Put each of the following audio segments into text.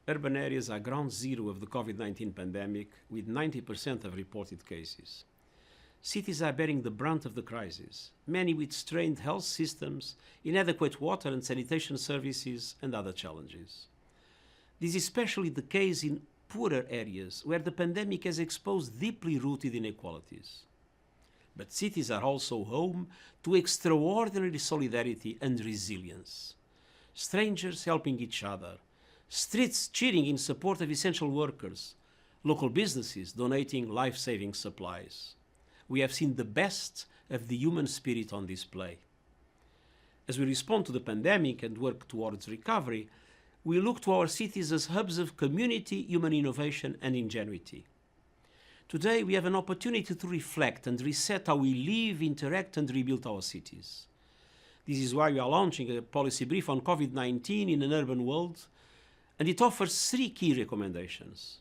urban areas are ground zero of the COVID-19 pandemic, with 90% of reported cases. Cities are bearing the brunt of the crisis, many with strained health systems, inadequate water and sanitation services, and other challenges. This is especially the case in poorer areas, where the pandemic has exposed deeply rooted inequalities. But cities are also home to extraordinary solidarity and resilience. Strangers helping each other, streets cheering in support of essential workers, local businesses donating life-saving supplies. We have seen the best of the human spirit on display. As we respond to the pandemic and work towards recovery, we look to our cities as hubs of community, human innovation, and ingenuity. Today, we have an opportunity to reflect and reset how we live, interact, and rebuild our cities. This is why we are launching a policy brief on COVID-19 in an urban world, and it offers 3 key recommendations.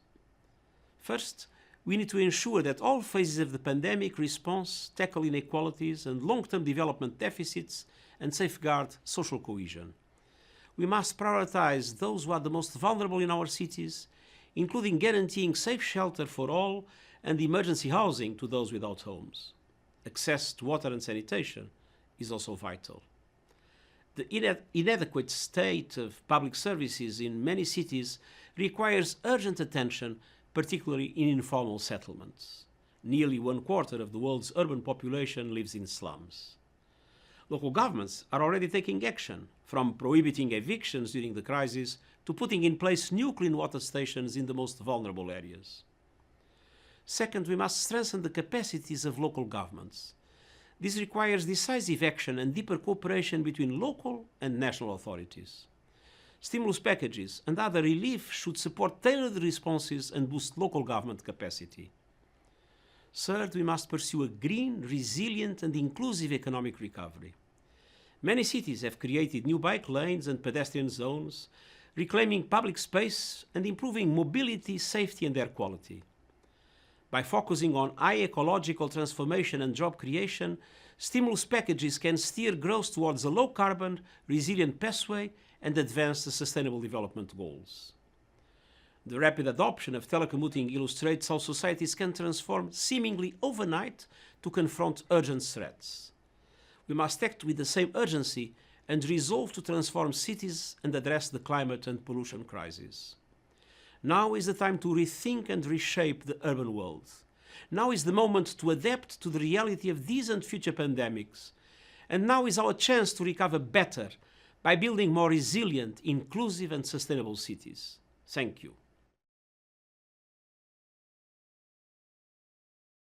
First, we need to ensure that all phases of the pandemic response tackle inequalities and long-term development deficits and safeguard social cohesion. We must prioritize those who are the most vulnerable in our cities, including guaranteeing safe shelter for all and emergency housing to those without homes. Access to water and sanitation is also vital. The inadequate state of public services in many cities requires urgent attention, particularly in informal settlements. Nearly 1/4 of the world's urban population lives in slums. Local governments are already taking action, from prohibiting evictions during the crisis to putting in place new clean water stations in the most vulnerable areas. Second, we must strengthen the capacities of local governments. This requires decisive action and deeper cooperation between local and national authorities. Stimulus packages and other relief should support tailored responses and boost local government capacity. Third, we must pursue a green, resilient, and inclusive economic recovery. Many cities have created new bike lanes and pedestrian zones, reclaiming public space and improving mobility, safety, and air quality. By focusing on high ecological transformation and job creation, stimulus packages can steer growth towards a low-carbon, resilient pathway and advance the Sustainable Development Goals. The rapid adoption of telecommuting illustrates how societies can transform seemingly overnight to confront urgent threats. We must act with the same urgency and resolve to transform cities and address the climate and pollution crisis. Now is the time to rethink and reshape the urban world. Now is the moment to adapt to the reality of these and future pandemics. And now is our chance to recover better by building more resilient, inclusive, and sustainable cities. Thank you.